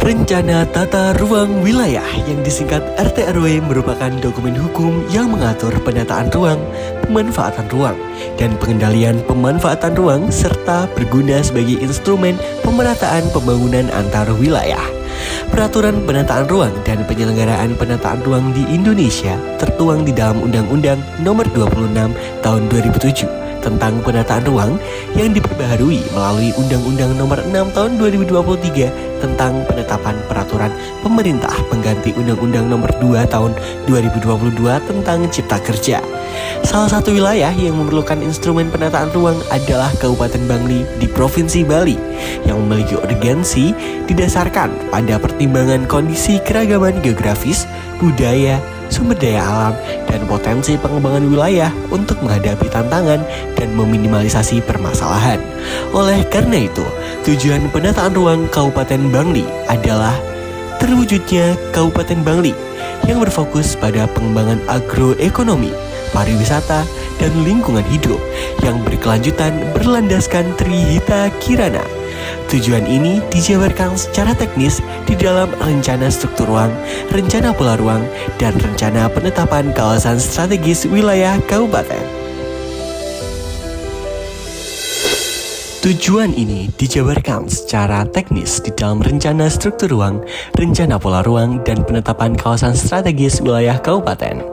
Rencana Tata Ruang Wilayah yang disingkat RT/RW merupakan dokumen hukum yang mengatur penataan ruang, pemanfaatan ruang, dan pengendalian pemanfaatan ruang serta berguna sebagai instrumen pemerataan pembangunan antar wilayah. Peraturan penataan ruang dan penyelenggaraan penataan ruang di Indonesia tertuang di dalam Undang-Undang Nomor 26 Tahun 2007 tentang penataan ruang yang diperbaharui melalui Undang-Undang Nomor 6 Tahun 2023 tentang penetapan peraturan pemerintah pengganti Undang-Undang Nomor 2 Tahun 2022 tentang Cipta Kerja. Salah satu wilayah yang memerlukan instrumen penataan ruang adalah Kabupaten Bangli di Provinsi Bali yang memiliki urgensi didasarkan pada pertimbangan kondisi keragaman geografis, budaya, sumber daya alam, dan potensi pengembangan wilayah untuk menghadapi tantangan dan meminimalisasi permasalahan. Oleh karena itu, tujuan penataan ruang Kabupaten Bangli adalah terwujudnya Kabupaten Bangli yang berfokus pada pengembangan agroekonomi, pariwisata, dan lingkungan hidup yang berkelanjutan berlandaskan Trihita Kirana. Tujuan ini dijabarkan secara teknis di dalam rencana struktur ruang, rencana pola ruang, dan rencana penetapan kawasan strategis wilayah kabupaten. Tujuan ini dijabarkan secara teknis di dalam rencana struktur ruang, rencana pola ruang, dan penetapan kawasan strategis wilayah kabupaten.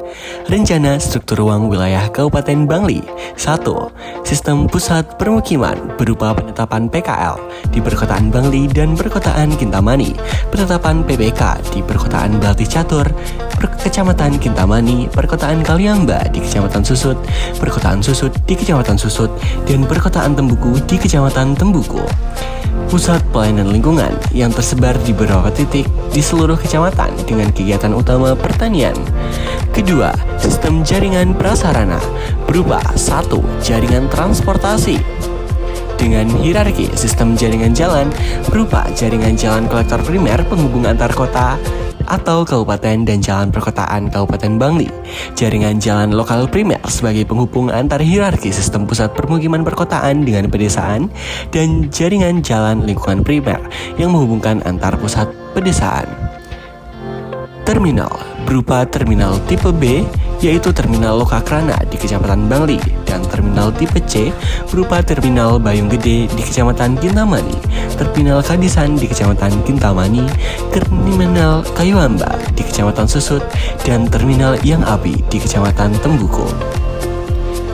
Rencana struktur ruang wilayah Kabupaten Bangli. 1. Sistem pusat permukiman berupa penetapan PKL di Perkotaan Bangli dan Perkotaan Kintamani, penetapan PPK di Perkotaan Balti Catur, Kecamatan Kintamani, Perkotaan Kaliamba di Kecamatan Susut, Perkotaan Susut di Kecamatan Susut, dan Perkotaan Tembuku di Kecamatan Tembuku. Pusat pelayanan lingkungan yang tersebar di beberapa titik di seluruh kecamatan dengan kegiatan utama pertanian. Kedua, sistem jaringan prasarana berupa 1. Jaringan transportasi dengan hierarki sistem jaringan jalan berupa jaringan jalan kolektor primer penghubung antar kota atau kabupaten dan jalan perkotaan Kabupaten Bangli, jaringan jalan lokal primer sebagai penghubung antar hierarki sistem pusat permukiman perkotaan dengan pedesaan, dan jaringan jalan lingkungan primer yang menghubungkan antar pusat pedesaan. Terminal berupa terminal tipe B yaitu terminal Lokakrana di Kecamatan Bangli, dan terminal tipe C berupa terminal Bayung Gede di Kecamatan Kintamani, terminal Kadisan di Kecamatan Kintamani, terminal Kayuamba di Kecamatan Susut, dan terminal Yang Api di Kecamatan Tembuku.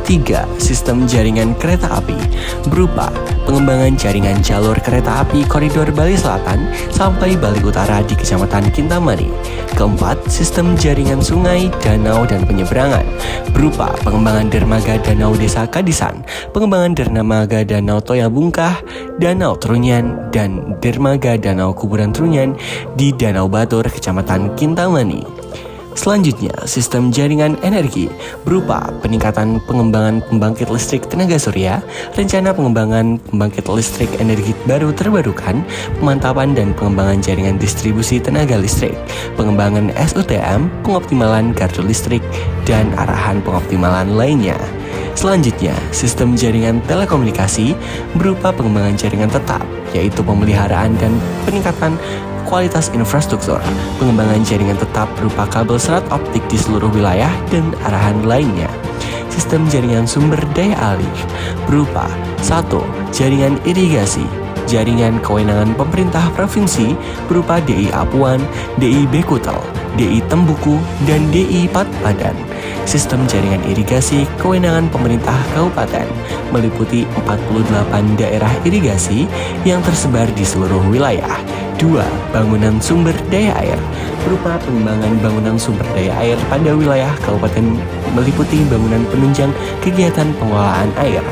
3. Sistem jaringan kereta api berupa pengembangan jaringan jalur kereta api koridor Bali Selatan sampai Bali Utara di Kecamatan Kintamani. 4. Sistem jaringan sungai, danau, dan penyeberangan berupa pengembangan dermaga danau Desa Kadisan, pengembangan dermaga danau Toya Bungkah, danau Trunyan, dan dermaga danau Kuburan Trunyan di Danau Batur, Kecamatan Kintamani. Selanjutnya, sistem jaringan energi berupa peningkatan pengembangan pembangkit listrik tenaga surya, rencana pengembangan pembangkit listrik energi baru terbarukan, pemantapan dan pengembangan jaringan distribusi tenaga listrik, pengembangan SUTM, pengoptimalan gardu listrik, dan arahan pengoptimalan lainnya. Selanjutnya, sistem jaringan telekomunikasi berupa pengembangan jaringan tetap, yaitu pemeliharaan dan peningkatan kualitas infrastruktur, pengembangan jaringan tetap berupa kabel serat optik di seluruh wilayah, dan arahan lainnya. Sistem jaringan sumber daya air berupa 1. Jaringan irigasi, jaringan kewenangan pemerintah provinsi berupa DI Apuan, DI Bekutel, DI Tembuku, dan DI Patpadan. Sistem jaringan irigasi kewenangan pemerintah kabupaten meliputi 48 daerah irigasi yang tersebar di seluruh wilayah. 2. Bangunan sumber daya air berupa pengembangan bangunan sumber daya air pada wilayah kabupaten meliputi bangunan penunjang kegiatan pengelolaan air.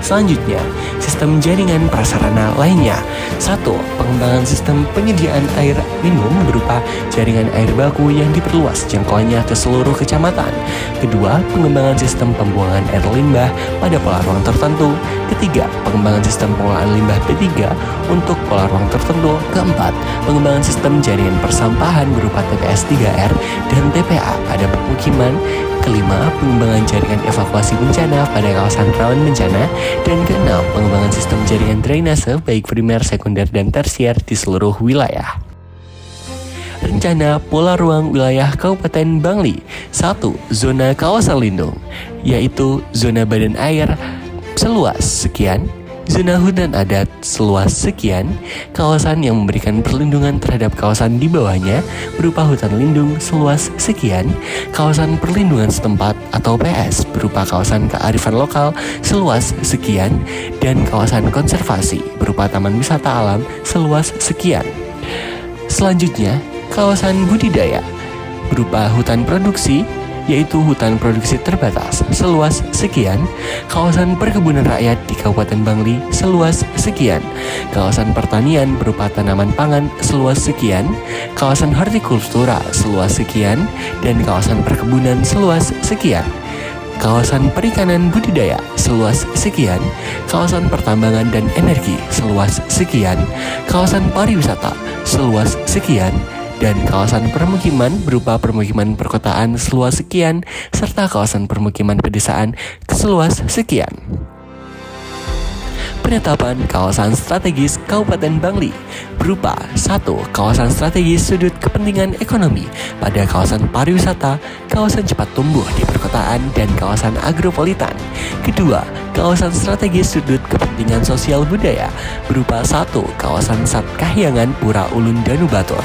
Selanjutnya, sistem jaringan prasarana lainnya. 1. Pengembangan sistem penyediaan air minum berupa jaringan air baku yang diperluas jangkauannya ke seluruh kecamatan. Kedua, pengembangan sistem pembuangan air limbah pada pola ruang tertentu. Ketiga, pengembangan sistem pengolahan limbah P3 untuk pola ruang tertentu. Keempat, pengembangan sistem jaringan persampahan berupa TPS 3R dan TPA pada permukiman. Kelima, pengembangan jaringan evakuasi bencana pada kawasan rawan bencana. Dan keenam, pengembangan sistem jaringan drainase baik primer, sekunder, dan tersier di seluruh wilayah. Rencana Pola Ruang Wilayah Kabupaten Bangli. 1. Zona kawasan lindung, yaitu zona badan air seluas sekian, zona hutan adat seluas sekian, kawasan yang memberikan perlindungan terhadap kawasan di bawahnya berupa hutan lindung seluas sekian, kawasan perlindungan setempat atau PS berupa kawasan kearifan lokal seluas sekian, dan kawasan konservasi berupa taman wisata alam seluas sekian. Selanjutnya, kawasan budidaya berupa hutan produksi, yaitu hutan produksi terbatas seluas sekian, kawasan perkebunan rakyat di Kabupaten Bangli seluas sekian, kawasan pertanian berupa tanaman pangan seluas sekian, kawasan hortikultura seluas sekian, dan kawasan perkebunan seluas sekian, kawasan perikanan budidaya seluas sekian, kawasan pertambangan dan energi seluas sekian, kawasan pariwisata seluas sekian, dan kawasan permukiman berupa permukiman perkotaan seluas sekian, serta kawasan permukiman pedesaan seluas sekian. Penetapan kawasan strategis Kabupaten Bangli berupa 1. Kawasan strategis sudut kepentingan ekonomi pada kawasan pariwisata, kawasan cepat tumbuh di perkotaan, dan kawasan agropolitan. 2. Kawasan strategis sudut kepentingan sosial budaya berupa 1. Kawasan Sat Kahyangan Pura Ulun Danu Batur,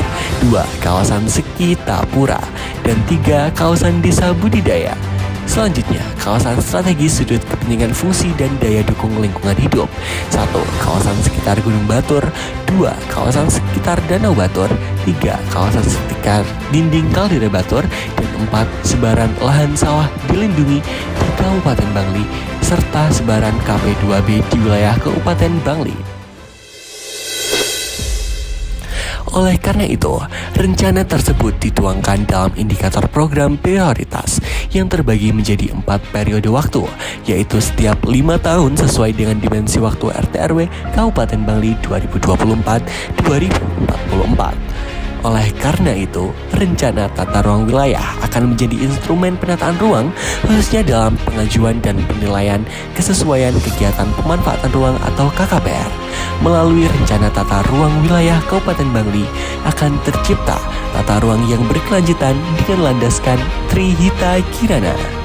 2. Kawasan Sekita Pura, dan 3. Kawasan desa budidaya. Selanjutnya, kawasan strategis sudut kepentingan fungsi dan daya dukung lingkungan hidup. 1. Kawasan sekitar Gunung Batur, 2. Kawasan sekitar Danau Batur, 3. Kawasan sekitar dinding kaldera Batur, dan 4. Sebaran lahan sawah dilindungi di Kabupaten Bangli, serta sebaran KP2B di wilayah Kabupaten Bangli. Oleh karena itu, rencana tersebut dituangkan dalam indikator program prioritas yang terbagi menjadi 4 periode waktu, yaitu setiap 5 tahun sesuai dengan dimensi waktu RT/RW Kabupaten Bangli 2024-2044. Oleh karena itu, rencana tata ruang wilayah akan menjadi instrumen penataan ruang khususnya dalam pengajuan dan penilaian kesesuaian kegiatan pemanfaatan ruang atau KKPR. Melalui rencana tata ruang wilayah Kabupaten Bangli akan tercipta tata ruang yang berkelanjutan dengan landaskan Trihita Kirana.